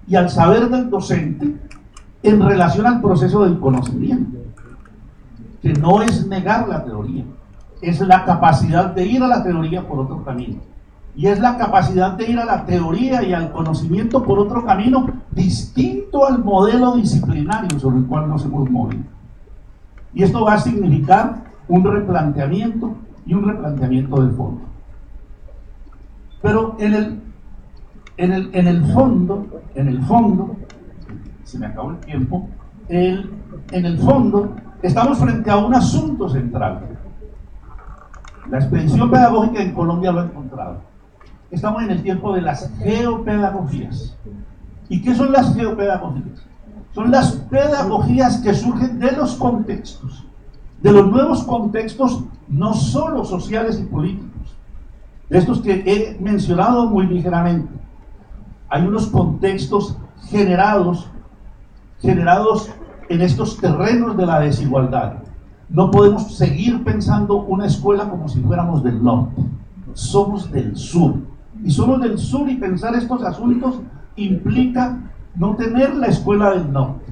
Speaker 2: y al saber del docente en relación al proceso del conocimiento, que no es negar la teoría, es la capacidad de ir a la teoría por otro camino, y es la capacidad de ir a la teoría y al conocimiento por otro camino distinto al modelo disciplinario sobre el cual nos hemos movido. Y esto va a significar un replanteamiento, y un replanteamiento del fondo. Pero en el fondo, se me acabó el tiempo, en el fondo estamos frente a un asunto central. La expedición pedagógica en Colombia lo ha encontrado. Estamos en el tiempo de las geopedagogías. ¿Y qué son las geopedagogías? Son las pedagogías que surgen de los contextos, de los nuevos contextos, no solo sociales y políticos, de estos que he mencionado muy ligeramente. Hay unos contextos generados en estos terrenos de la desigualdad. No podemos seguir pensando una escuela como si fuéramos del norte. Somos del sur. Y somos del sur, y pensar estos asuntos implica no tener la escuela del norte.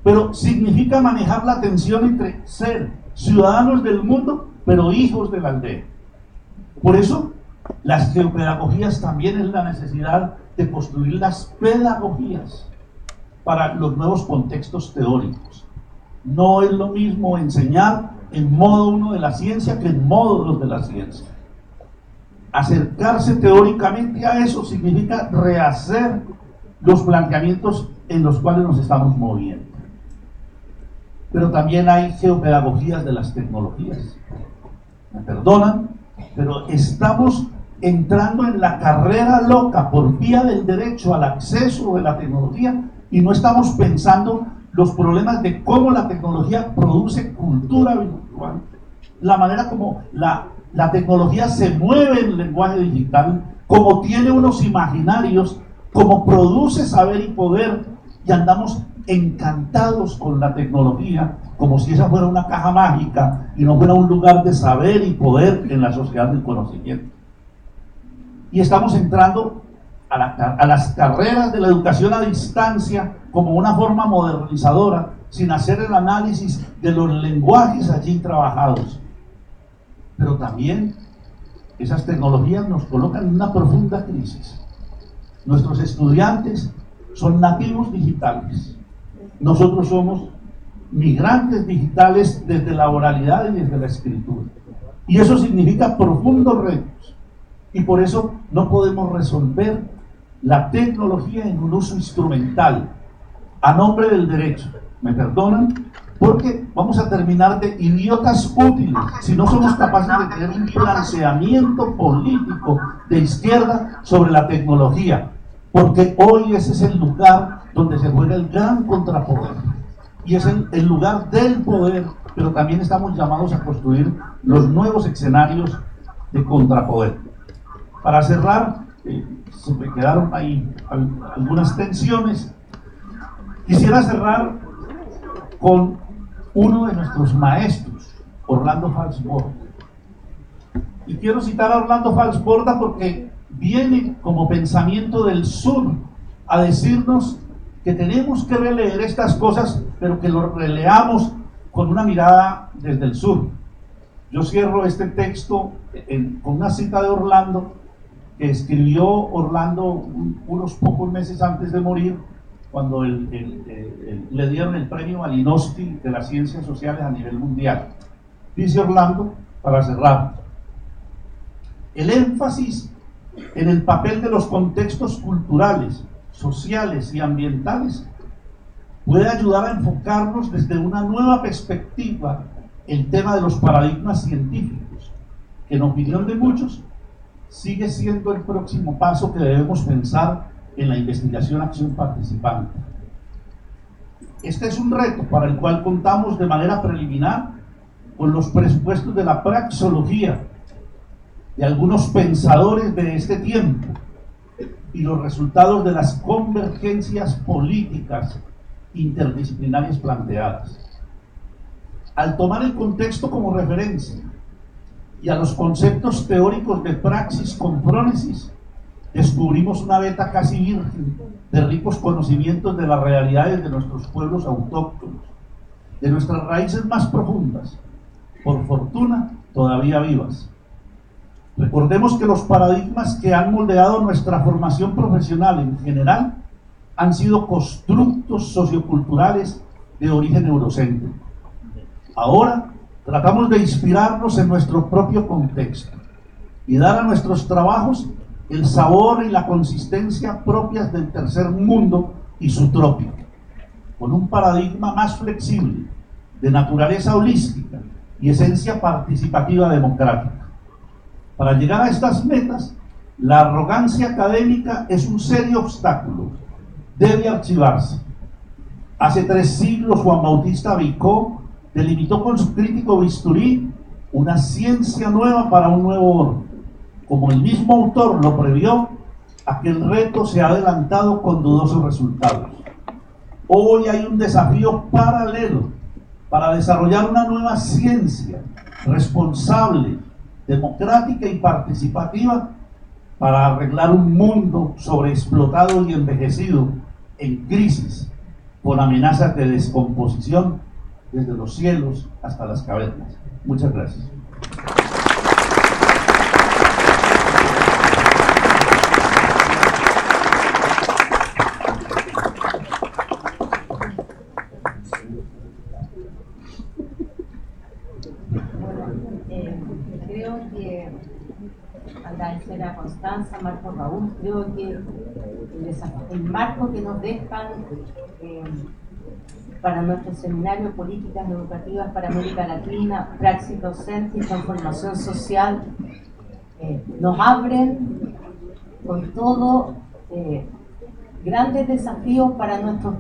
Speaker 2: Pero significa manejar la tensión entre ser ciudadanos del mundo pero hijos de la aldea. Por eso, las geopedagogías también es la necesidad de construir las pedagogías para los nuevos contextos teóricos. No es lo mismo enseñar en modo 1 de la ciencia que en modo 2 de la ciencia. Acercarse teóricamente a eso significa rehacer los planteamientos en los cuales nos estamos moviendo. Pero también hay geopedagogías de las tecnologías. Me perdonan, pero estamos entrando en la carrera loca por vía del derecho al acceso de la tecnología y no estamos pensando los problemas de cómo la tecnología produce cultura virtual, la manera como la tecnología se mueve en el lenguaje digital, como tiene unos imaginarios, como produce saber y poder, y andamos encantados con la tecnología, como si esa fuera una caja mágica y no fuera un lugar de saber y poder en la sociedad del conocimiento. Y estamos entrando a las carreras de la educación a distancia como una forma modernizadora, sin hacer el análisis de los lenguajes allí trabajados. Pero también esas tecnologías nos colocan en una profunda crisis. Nuestros estudiantes son nativos digitales. Nosotros somos migrantes digitales desde la oralidad y desde la escritura. Y eso significa profundos retos. Y por eso no podemos resolver la tecnología en un uso instrumental, a nombre del derecho. ¿Me perdonan? Porque vamos a terminar de idiotas útiles si no somos capaces de tener un planteamiento político de izquierda sobre la tecnología. Porque hoy ese es el lugar donde se juega el gran contrapoder. Y es el lugar del poder, pero también estamos llamados a construir los nuevos escenarios de contrapoder. Para cerrar, se me quedaron ahí algunas tensiones. Quisiera cerrar con uno de nuestros maestros, Orlando Falsborda. Y quiero citar a Orlando Falsborda porque viene como pensamiento del sur a decirnos que tenemos que releer estas cosas, pero que lo releamos con una mirada desde el sur. Yo cierro este texto con una cita de Orlando, que escribió Orlando unos pocos meses antes de morir, cuando le dieron el premio Malinowski de las ciencias sociales a nivel mundial. Dice Orlando, para cerrar, el énfasis en el papel de los contextos culturales, sociales y ambientales puede ayudar a enfocarnos desde una nueva perspectiva el tema de los paradigmas científicos, que en opinión de muchos sigue siendo el próximo paso que debemos pensar en la investigación-acción participante. Este es un reto para el cual contamos de manera preliminar con los presupuestos de la praxeología, de algunos pensadores de este tiempo, y los resultados de las convergencias políticas interdisciplinarias planteadas. Al tomar el contexto como referencia y a los conceptos teóricos de praxis con prónesis, descubrimos una veta casi virgen de ricos conocimientos de las realidades de nuestros pueblos autóctonos, de nuestras raíces más profundas, por fortuna todavía vivas. Recordemos que los paradigmas que han moldeado nuestra formación profesional en general han sido constructos socioculturales de origen eurocéntrico. Ahora tratamos de inspirarnos en nuestro propio contexto y dar a nuestros trabajos el sabor y la consistencia propias del tercer mundo y su trópico, con un paradigma más flexible, de naturaleza holística y esencia participativa democrática. Para llegar a estas metas, la arrogancia académica es un serio obstáculo, debe archivarse. Hace 3 siglos Juan Bautista Vicó delimitó con su crítico bisturí una ciencia nueva para un nuevo orden. Como el mismo autor lo previó, aquel reto se ha adelantado con dudosos resultados. Hoy hay un desafío paralelo para desarrollar una nueva ciencia responsable, democrática y participativa para arreglar un mundo sobreexplotado y envejecido en crisis, con amenazas de descomposición desde los cielos hasta las cavernas. Muchas gracias.
Speaker 3: agradecer a Constanza, Marco, Raúl. Creo que el marco que nos dejan para nuestro seminario Políticas Educativas para América Latina, Praxis Docente y Transformación Social, nos abren con todo grandes desafíos para nuestros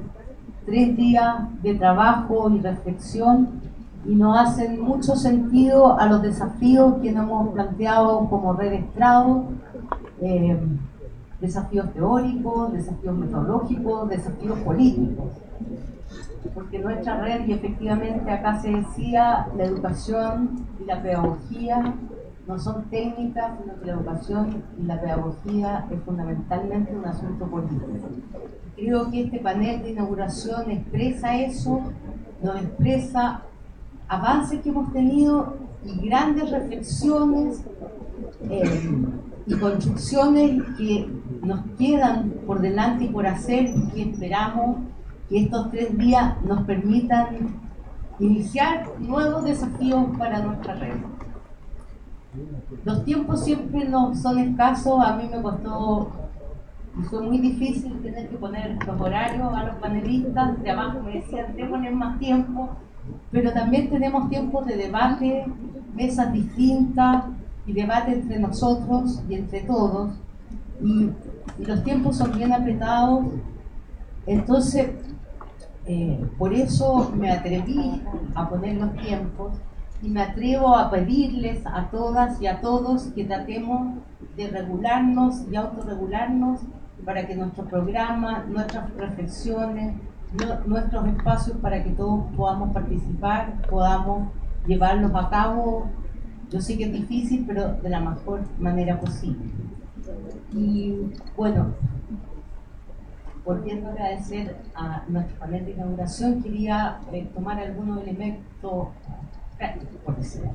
Speaker 3: 3 días de trabajo y reflexión, y nos hacen mucho sentido a los desafíos que nos hemos planteado como Red Estrado, desafíos teóricos, desafíos metodológicos, desafíos políticos. Porque nuestra red, y efectivamente acá se decía, la educación y la pedagogía no son técnicas, sino que la educación y la pedagogía es fundamentalmente un asunto político. Creo que este panel de inauguración expresa eso, nos expresa avances que hemos tenido y grandes reflexiones y construcciones que nos quedan por delante y por hacer, y que esperamos que estos 3 días nos permitan iniciar nuevos desafíos para nuestra red. Los tiempos siempre no son escasos. A mí me costó y fue muy difícil tener que poner los horarios a los panelistas. De abajo me decían, te poner más tiempo, pero también tenemos tiempos de debate, mesas distintas y debate entre nosotros y entre todos, y los tiempos son bien apretados. Entonces por eso me atreví a poner los tiempos y me atrevo a pedirles a todas y a todos que tratemos de regularnos y autorregularnos para que nuestro programa, nuestras reflexiones, nuestros espacios para que todos podamos participar, podamos llevarlos a cabo. Yo sé que es difícil, pero de la mejor manera posible. Y bueno, volviendo a agradecer a nuestro panel de inauguración, quería tomar algunos elementos prácticos, por decirlo.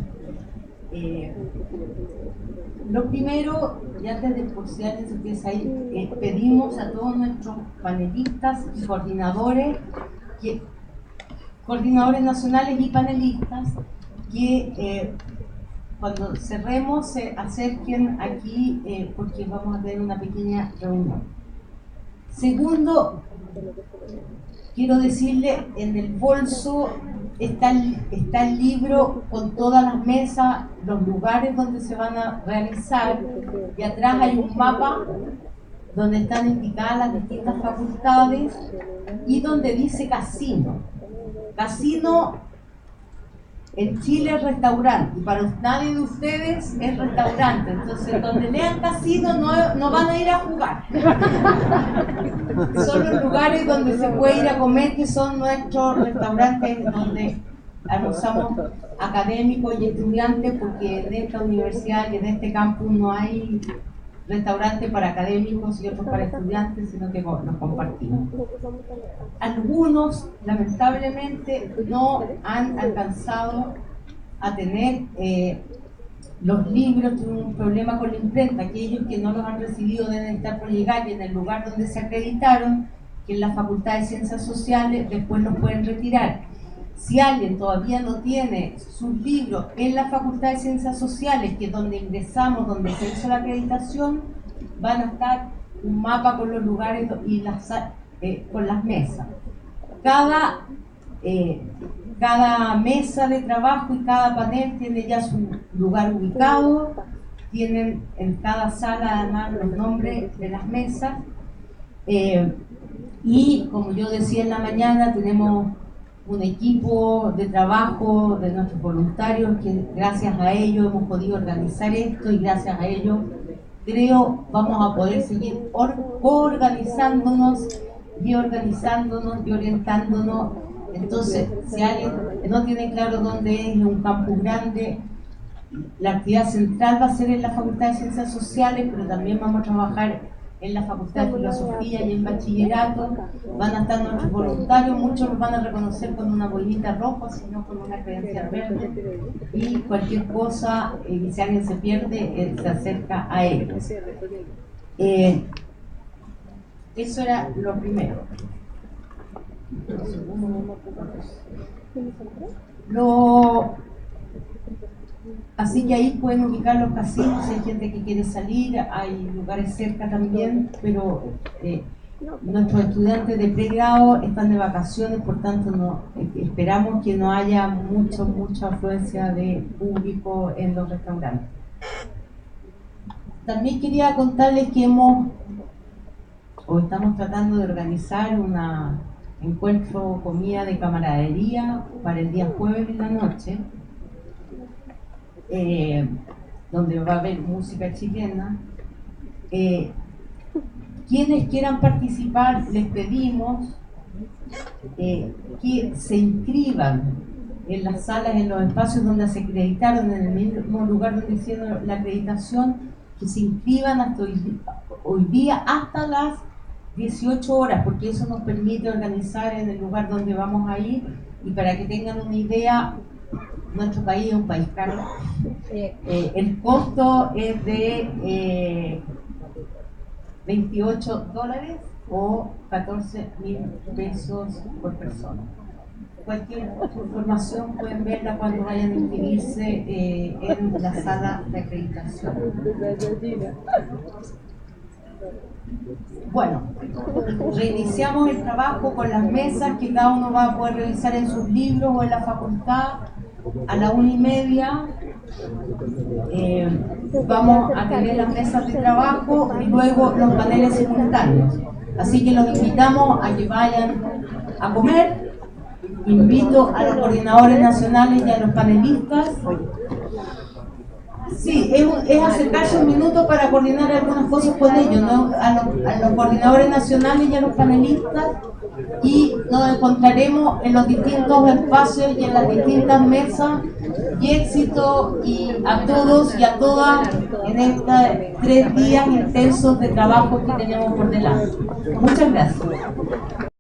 Speaker 3: Lo primero, y antes de por si alguien se empieza ahí, pedimos a todos nuestros panelistas y coordinadores nacionales y panelistas, que cuando cerremos se acerquen aquí porque vamos a tener una pequeña reunión. Segundo, quiero decirle, en el bolso está el libro con todas las mesas, los lugares donde se van a realizar, y atrás hay un mapa donde están indicadas las distintas facultades y donde dice casino. Casino en Chile es restaurante, y para nadie de ustedes es restaurante. Entonces, donde lean casino no van a ir a jugar. Son los lugares donde se puede ir a comer, que son nuestros restaurantes donde almorzamos académicos y estudiantes, porque en esta universidad y en este campus no hay restaurantes para académicos y otros para estudiantes, sino que los compartimos. Algunos, lamentablemente, no han alcanzado a tener los libros, tienen un problema con la imprenta. Aquellos que no los han recibido deben estar por llegar, y en el lugar donde se acreditaron, que es la Facultad de Ciencias Sociales, después los pueden retirar. Si alguien todavía no tiene sus libros en la Facultad de Ciencias Sociales, que es donde ingresamos, donde se hizo la acreditación, van a estar un mapa con los lugares y con las mesas. Cada mesa de trabajo y cada panel tiene ya su lugar ubicado, tienen en cada sala además los nombres de las mesas, y como yo decía en la mañana, tenemos un equipo de trabajo de nuestros voluntarios que gracias a ellos hemos podido organizar esto, y gracias a ellos creo vamos a poder seguir organizándonos y orientándonos. Entonces, si alguien no tiene claro dónde es un campus grande, la actividad central va a ser en la Facultad de Ciencias Sociales, pero también vamos a trabajar en la Facultad de Filosofía y en Bachillerato. Van a estar nuestros voluntarios, muchos los van a reconocer con una boinita roja, sino con una credencial verde, y cualquier cosa, si alguien se pierde, se acerca a ellos. Eso era lo primero. Así que ahí pueden ubicar los casinos, si hay gente que quiere salir, hay lugares cerca también, pero nuestros estudiantes de pregrado están de vacaciones, por tanto esperamos que no haya mucha afluencia de público en los restaurantes. También quería contarles que estamos tratando de organizar un encuentro comida de camaradería para el día jueves en la noche, donde va a haber música chilena. Quienes quieran participar, les pedimos que se inscriban en las salas, en los espacios donde se acreditaron, en el mismo lugar donde hicieron la acreditación, que se inscriban hasta hoy día hasta las 18 horas, porque eso nos permite organizar en el lugar donde vamos a ir. Y para que tengan una idea, nuestro país es un país caro. El costo es de $28 o 14.000 pesos por persona. Cualquier información pueden verla cuando vayan a inscribirse en la sala de acreditación. Bueno, reiniciamos el trabajo con las mesas que cada uno va a poder revisar en sus libros o en la facultad. A la 1:30 vamos a tener las mesas de trabajo y luego los paneles simultáneos. Así que los invitamos a que vayan a comer. Invito a los coordinadores nacionales y a los panelistas. Sí, es acercarse un minuto para coordinar algunas cosas con ellos, ¿no? A los coordinadores nacionales y a los panelistas, y nos encontraremos en los distintos espacios y en las distintas mesas. Y éxito y a todos y a todas en estos 3 días intensos de trabajo que tenemos por delante. Muchas gracias.